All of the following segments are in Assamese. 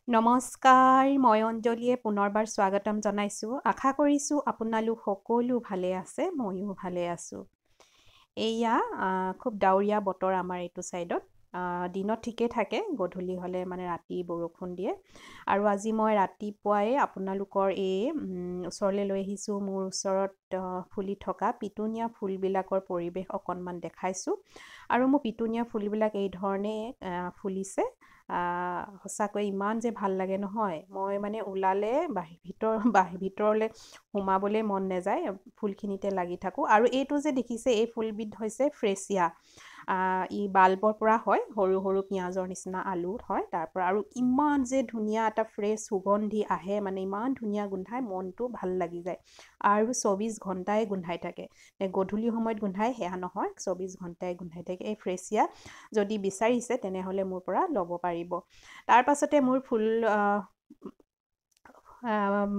নমস্কাৰ মই অঞ্জলীয়ে পুনৰবাৰ স্বাগতম জনাইছোঁ আশা কৰিছোঁ আপোনালোক সকলো ভালে আছে ময়ো ভালে আছোঁ এয়া খুব ডাৱৰীয়া বতৰ আমাৰ এইটো সাইডত দিনত ঠিকে থাকে গধূলি হলে মানে ৰাতি বৰষুণ দিয়ে আৰু আজি মই ৰাতিপুৱাই আপোনালোকৰ এই ওচৰলৈ লৈ আহিছোঁ মোৰ ওচৰত ফুলি থকা পিটুনিয়া ফুলবিলাকৰ পৰিৱেশ অকণমান দেখাইছোঁ আৰু মোৰ পিটুনিয়া ফুলবিলাক এই ধৰণে ফুলিছে সঁচাকৈ ইমান যে ভাল লাগে নহয় মই মানে ওলালে ভিতৰলৈ সোমাবলৈ মন নাযায় ফুলখিনিতে লাগি থাকোঁ আৰু এইটো যে দেখিছে এই ফুলবিধ হৈছে ফ্ৰেছিয়া ই বাল্বৰ পৰা হয় সৰু সৰু পিঁয়াজৰ নিচিনা আলু হয় তাৰ পৰা আৰু ইমান যে ধুনীয়া এটা ফ্ৰেছ সুগন্ধি আহে মানে ইমান ধুনীয়া গোন্ধাই মনটো ভাল লাগি যায় আৰু 24 ঘণ্টাই গোন্ধাই থাকে গধূলি সময়ত গোন্ধাই সেয়া নহয় 24 ঘণ্টাই গোন্ধাই থাকে এই ফ্ৰেছিয়া যদি বিচাৰিছে তেনেহলে মোৰ পৰা ল'ব পাৰিব তাৰ পাছতে মোৰ ফুল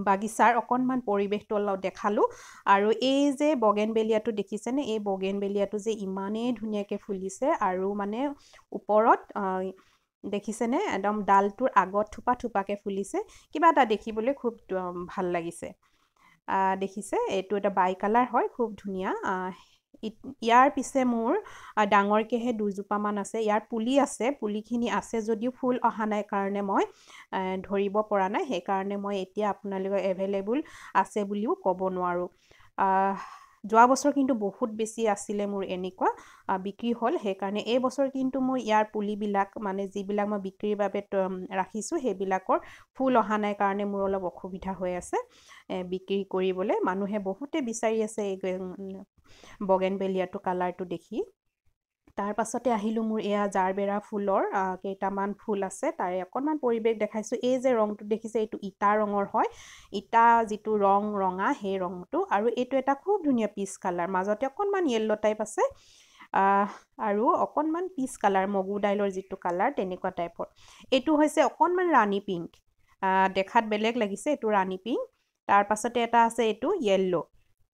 বাগিচাৰ অকণমান পৰিৱেশটো অলপ দেখালোঁ আৰু এই যে বগেনবেলিয়াটো দেখিছেনে এই বগেনবেলিয়াটো যে ইমানেই ধুনীয়াকৈ ফুলিছে আৰু মানে ওপৰত দেখিছেনে একদম ডালটোৰ আগত থোপা থোপাকৈ ফুলিছে কিবা এটা দেখিবলৈ খুব ভাল লাগিছে দেখিছে এইটো এটা বাই কালাৰ হয় খুব ধুনীয়া ইয়াৰ পিছে মোৰ ডাঙৰকেহে দুজোপামান আছে ইয়াৰ পুলি আছে পুলিখিনি আছে যদিও ফুল অহা নাই কাৰণে মই ধৰিব পৰা নাই সেইকাৰণে মই এতিয়া আপোনালোকৰ এভেইলেবল আছে বুলিও ক'ব নোৱাৰোঁ যোৱা বছৰ কিন্তু বহুত বেছি আছিলে মোৰ এনেকুৱা বিক্ৰী হ'ল সেইকাৰণে এই বছৰ কিন্তু মোৰ ইয়াৰ পুলিবিলাক মানে যিবিলাক মই বিক্ৰীৰ বাবে ৰাখিছোঁ সেইবিলাকৰ ফুল অহা নাই কাৰণে মোৰ অলপ অসুবিধা হৈ আছে বিক্ৰী কৰিবলৈ মানুহে বহুতে বিচাৰি আছে এই বগেনবেলিয়াটো কালাৰটো দেখি তাৰ পাছতে আহিলোঁ মোৰ এয়া জাৰবেৰা ফুলৰ কেইটামান ফুল আছে তাৰে অকণমান পৰিৱেশ দেখাইছোঁ এই যে ৰংটো দেখিছে এইটো ইটা ৰঙৰ হয় ইটা যিটো ৰঙা সেই ৰংটো আৰু এইটো এটা খুব ধুনীয়া পিচ কালাৰ মাজতে অকণমান য়েল্লো টাইপ আছে আৰু অকণমান পিচ কালাৰ মগু দাইলৰ যিটো কালাৰ তেনেকুৱা টাইপৰ এইটো হৈছে অকণমান ৰাণী পিংক দেখাত বেলেগ লাগিছে এইটো ৰাণী পিংক তাৰ পাছতে এটা আছে এইটো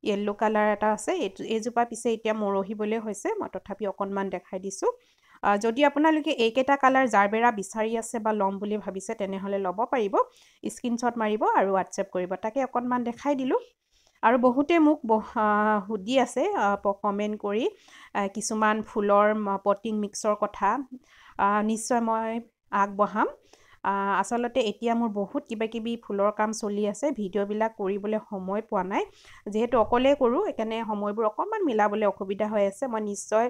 য়েল্লো কালাৰ এটা আছে এইজোপা পিছে এতিয়া মৰহিবলৈ হৈছে মই তথাপি অকণমান দেখাই দিছোঁ যদি আপোনালোকে এইকেইটা কালাৰ জাৰবেৰা বিচাৰি আছে বা ল'ম বুলি ভাবিছে তেনেহ'লে ল'ব পাৰিব স্ক্ৰীনশ্বট মাৰিব আৰু হোৱাটছএপ কৰিব তাকে অকণমান দেখাই দিলোঁ আৰু বহুতে মোক সুধি আছে কমেণ্ট কৰি কিছুমান ফুলৰ পটিং মিক্সৰ কথা নিশ্চয় মই আগবঢ়াম আচলতে এতিয়া মোৰ বহুত কিবাকিবি ফুলৰ কাম চলি আছে ভিডিঅ'বিলাক কৰিবলৈ সময় পোৱা নাই যিহেতু অকলে কৰোঁ সেইকাৰণে সময়বোৰ অকণমান মিলাবলৈ অসুবিধা হৈ আছে মই নিশ্চয়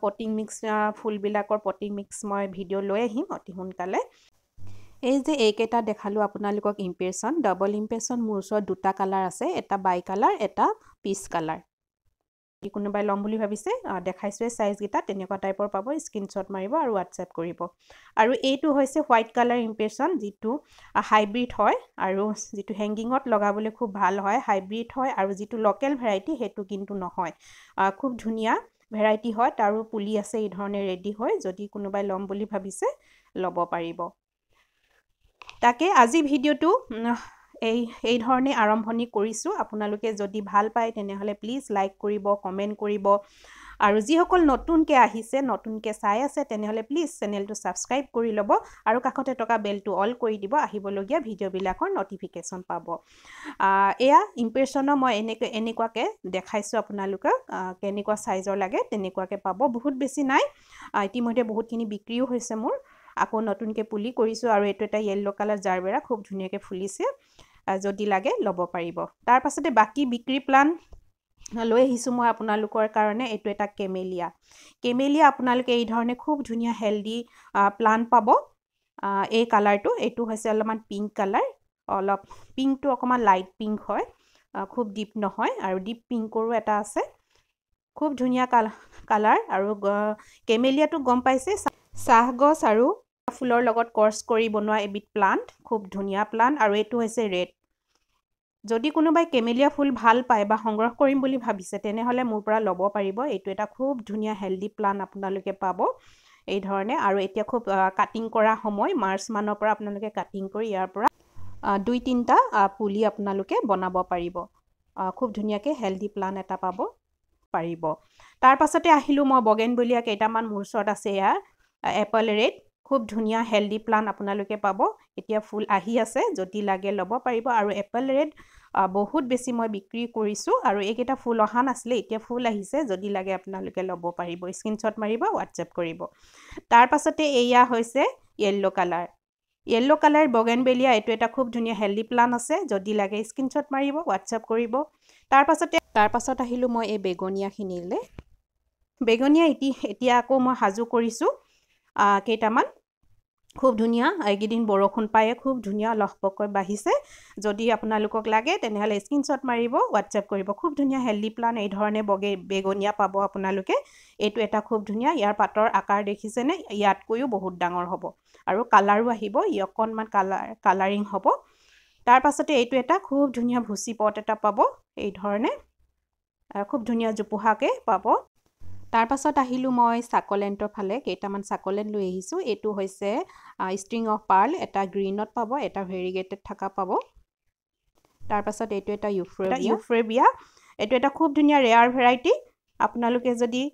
পটিং মিক্স ফুলবিলাকৰ পটিং মিক্স মই ভিডিঅ' লৈ আহিম অতি সোনকালে এই যে এইকেইটা দেখালোঁ আপোনালোকক ইম্প্ৰেশ্যন ডাবল ইম্প্ৰেশ্যন মোৰ ওচৰত দুটা কালাৰ আছে এটা বাই কালাৰ এটা পিচ কালাৰ কোনোবাই ল'ম বুলি ভাবিছে দেখাইছোৱে সাইজকেইটা তেনেকুৱা টাইপৰ পাব স্ক্ৰীনশ্বট মাৰিব আৰু হোৱাটছএপ কৰিব আৰু এইটো হৈছে হোৱাইট কালাৰ ইম্প্ৰেশ্যন যিটো হাইব্ৰিড হয় আৰু যিটো হেংগিঙত লগাবলৈ খুব ভাল হয় হাইব্ৰিড হয় আৰু যিটো লোকেল ভেৰাইটি সেইটো কিন্তু নহয় খুব ধুনীয়া ভেৰাইটি হয় তাৰো পুলি আছে এই ধৰণে ৰেডি হয় যদি কোনোবাই ল'ম বুলি ভাবিছে ল'ব পাৰিব তাকে আজি ভিডিঅ'টো এই ধৰণে আৰম্ভণি কৰিছোঁ আপোনালোকে যদি ভাল পায় তেনেহ'লে প্লিজ লাইক কৰিব কমেণ্ট কৰিব আৰু যিসকল নতুনকৈ আহিছে নতুনকৈ চাই আছে তেনেহ'লে প্লিজ চেনেলটো ছাবস্ক্ৰাইব কৰি ল'ব আৰু কাষতে থকা বেলটো অল কৰি দিব আহিবলগীয়া ভিডিঅ'বিলাকৰ নটিফিকেশ্যন পাব এয়া ইম্প্ৰেশ্যনৰ মই এনেকুৱাকৈ দেখাইছোঁ আপোনালোকক কেনেকুৱা চাইজৰ লাগে তেনেকুৱাকৈ পাব বহুত বেছি নাই ইতিমধ্যে বহুতখিনি বিক্ৰীও হৈছে মোৰ আকৌ নতুনকৈ পুলি কৰিছোঁ আৰু এইটো এটা য়েল্লো কালাৰ জাৰবেৰা খুব ধুনীয়াকৈ ফুলিছে যদি লাগে ল'ব পাৰিব তাৰ পাছতে বাকী বিক্ৰী প্লান লৈ আহিছোঁ মই আপোনালোকৰ কাৰণে এইটো এটা কেমেলিয়া আপোনালোকে এই ধৰণে খুব ধুনীয়া হেল্ডি প্লান পাব এই কালাৰটো এইটো হৈছে অলপমান পিংক কালাৰ অলপ পিংকটো অকণমান লাইট পিংক হয় খুব ডিপ নহয় আৰু ডিপ পিংকৰো এটা আছে খুব ধুনীয়া কালাৰ আৰু কেমেলিয়াটো গম পাইছে চাহগছ আৰু ফুলৰ লগত কৰ্চ কৰি বনোৱা এবিধ প্লান্ট খুব ধুনীয়া প্লান্ট আৰু এইটো হৈছে ৰেড যদি কোনোবাই কেমেলিয়া ফুল ভাল পায় বা সংগ্ৰহ কৰিম বুলি ভাবিছে তেনেহ'লে মোৰ পৰা ল'ব পাৰিব এইটো এটা খুব ধুনীয়া হেল্ডি প্লান্ট আপোনালোকে পাব এই ধৰণে আৰু এতিয়া খুব কাটিং কৰা সময় মাৰ্চ মানৰ পৰা আপোনালোকে কাটিং কৰি ইয়াৰ পৰা 2-3টা পুলি আপোনালোকে বনাব পাৰিব খুব ধুনীয়াকৈ হেল্ডি প্লান্ট এটা পাব পাৰিব তাৰ পাছতে আহিলোঁ মই বগেনবেলিয়া কেইটামান মোৰ ওচৰত আছে ইয়াৰ এপল ৰেড খুব ধুনীয়া হেল্ডি প্লান্ট আপোনালোকে পাব এতিয়া ফুল আহি আছে যদি লাগে ল'ব পাৰিব আৰু এপল ৰেড বহুত বেছি মই বিক্ৰী কৰিছোঁ আৰু এইকেইটা ফুল অহা নাছিলে এতিয়া ফুল আহিছে যদি লাগে আপোনালোকে ল'ব পাৰিব স্ক্ৰীনশ্বট মাৰিব হোৱাটছএপ কৰিব তাৰ পাছতে এয়া হৈছে য়েল্লো কালাৰ বগেনবেলিয়া এইটো এটা খুব ধুনীয়া হেল্ডি প্লান্ট আছে যদি লাগে স্ক্ৰীনশ্বট মাৰিব হোৱাটছএপ কৰিব তাৰ পাছত আহিলোঁ মই এই বেগনিয়াখিনিলে বেগনিয়া এতিয়া আকৌ মই সাজু কৰিছোঁ কেইটামান খুব ধুনীয়া এইকেইদিন বৰষুণ পায়ে খুব ধুনীয়া লহপহকৈ বাঢ়িছে যদি আপোনালোকক লাগে তেনেহ'লে স্ক্ৰীনশ্বট মাৰিব হোৱাটছএপ কৰিব খুব ধুনীয়া হেল্ডি প্লান্ট এই ধৰণে বেগনিয়া পাব আপোনালোকে এইটো এটা খুব ধুনীয়া ইয়াৰ পাতৰ আকাৰ দেখিছেনে ইয়াতকৈও বহুত ডাঙৰ হ'ব আৰু কালাৰো আহিব ই অকণমান কালাৰিং হ'ব তাৰ পাছতে এইটো এটা খুব ধুনীয়া ভুচি পট এটা পাব এই ধৰণে খুব ধুনীয়া জোপোহাকে পাব তাৰ পাছত আহিলোঁ মই সাকলেণ্টৰ ফালে কেইটামান সাকলেণ্ট লৈ আহিছোঁ এইটো হৈছে ষ্ট্ৰিং অফ পাৰ্ল এটা গ্ৰীণত পাব এটা ভেৰিগেটেড থকা পাব তাৰ পাছত এইটো এটা ইউফ্ৰেবিয়া এইটো এটা খুব ধুনীয়া ৰেয়াৰ ভেৰাইটি আপোনালোকে যদি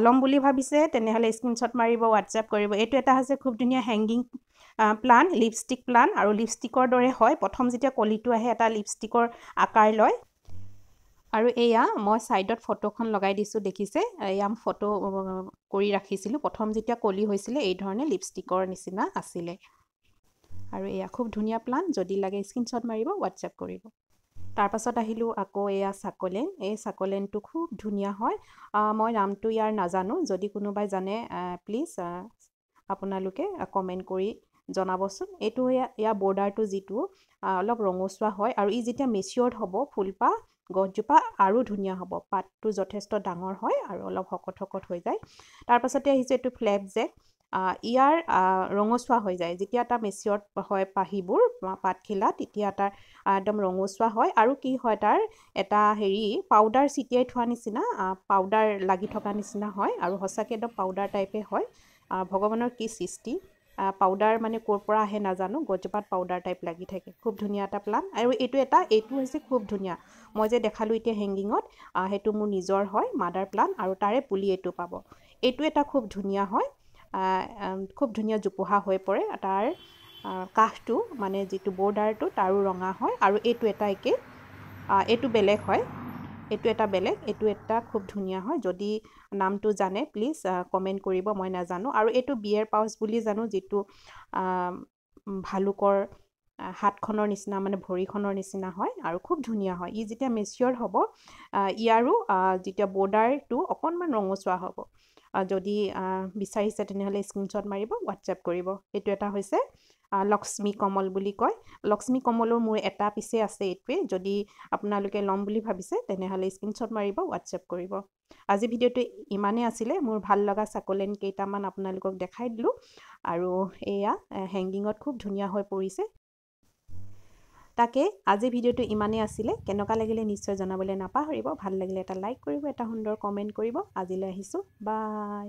ল'ম বুলি ভাবিছে তেনেহ'লে স্ক্ৰীনশ্বট মাৰিব হোৱাটছএপ কৰিব এইটো এটা হৈছে খুব ধুনীয়া হেংগিং প্লান্ট লিপষ্টিক প্লান্ট আৰু লিপষ্টিকৰ দৰে হয় প্ৰথম যেতিয়া কলিটো আহে এটা লিপষ্টিকৰ আকাৰ লয় আৰু এয়া মই সাইডত ফটোখন লগাই দিছোঁ দেখিছে এয়া ফটো কৰি ৰাখিছিলোঁ প্ৰথম যেতিয়া কলি হৈছিলে এই ধৰণে লিপষ্টিকৰ নিচিনা আছিলে আৰু এয়া খুব ধুনীয়া প্লান্ট যদি লাগে স্ক্ৰীনশ্বট মাৰিব হোৱাটছএপ কৰিব তাৰ পাছত আহিলোঁ আকৌ এয়া সাকলেণ্ট এই সাকলেণ্টটো খুব ধুনীয়া হয় মই নামটো ইয়াৰ নাজানো যদি কোনোবাই জানে প্লিজ আপোনালোকে কমেণ্ট কৰি জনাবচোন এইটো ইয়াৰ বৰ্ডাৰটো যিটো অলপ ৰঙচুৱা হয় আৰু ই যেতিয়া মেচিয়ৰ্ড হ'ব ফুলপাহ গছজোপা আৰু ধুনীয়া হ'ব পাতটো যথেষ্ট ডাঙৰ হয় আৰু অলপ শকত হৈ যায় তাৰ পাছতে আহিছে এইটো ফ্লেপ জেক ইয়াৰ ৰঙচুৱা হৈ যায় যেতিয়া এটা মেচিয়ৰ্ড হয় পাহিবোৰ পাতখিলা তেতিয়া তাৰ একদম ৰঙচুৱা হয় আৰু কি হয় তাৰ এটা পাউডাৰ ছিটিয়াই থোৱা নিচিনা পাউডাৰ লাগি থকা নিচিনা হয় আৰু সঁচাকৈ একদম পাউডাৰ টাইপে হয় ভগৱানৰ কি সৃষ্টি পাউডাৰ মানে ক'ৰ পৰা আহে নাজানো গছজোপাত পাউডাৰ টাইপ লাগি থাকে খুব ধুনীয়া এটা প্লান্ট আৰু এইটো হৈছে খুব ধুনীয়া মই যে দেখালোঁ এতিয়া হেংগিঙত সেইটো মোৰ নিজৰ হয় মাদাৰ প্লান্ট আৰু তাৰে পুলি এইটো পাব এইটো এটা খুব ধুনীয়া হয় খুব ধুনীয়া জোপোহা হৈ পৰে তাৰ কাষটো মানে যিটো বৰ্ডাৰটো তাৰো ৰঙা হয় আৰু এইটো এটা একে এইটো বেলেগ হয় এইটো এটা খুব ধুনীয়া হয় যদি নামটো জানে প্লিজ কমেণ্ট কৰিব মই নাজানো আৰু এইটো বিয়েৰ পাউচ বুলি জানো যিটো ভালুকৰ হাতখনৰ নিচিনা মানে ভৰিখনৰ নিচিনা হয় আৰু খুব ধুনীয়া হয় ই যেতিয়া মেচিয়ৰ হ'ব ইয়াৰো যেতিয়া বৰ্ডাৰটো অকণমান ৰঙচুৱা হ'ব যদি বিচাৰিছে তেনেহ'লে স্ক্ৰীনশ্বট মাৰিব হোৱাটছএপ কৰিব এইটো এটা হৈছে লক্ষ্মী কমল বুলি কয় লক্ষ্মী কমলৰ মোৰ এটা পিছে আছে এইটোৱে যদি আপোনালোকে ল'ম বুলি ভাবিছে তেনেহ'লে স্ক্ৰীনশ্বট মাৰিব হোৱাটছএপ কৰিব আজি ভিডিঅ'টো ইমানেই আছিলে মোৰ ভাল লগা সাকলেণ্ট কেইটামান আপোনালোকক দেখাই দিলোঁ আৰু এয়া হেংগিঙত খুব ধুনীয়া হৈ পৰিছে তাকে আজি ভিডিঅ'টো ইমানেই আছিলে কেনেকুৱা লাগিলে নিশ্চয় জনাবলৈ নাপাহৰিব ভাল লাগিলে এটা লাইক কৰিব এটা সুন্দৰ কমেণ্ট কৰিব আজিলৈ আহিছোঁ বাই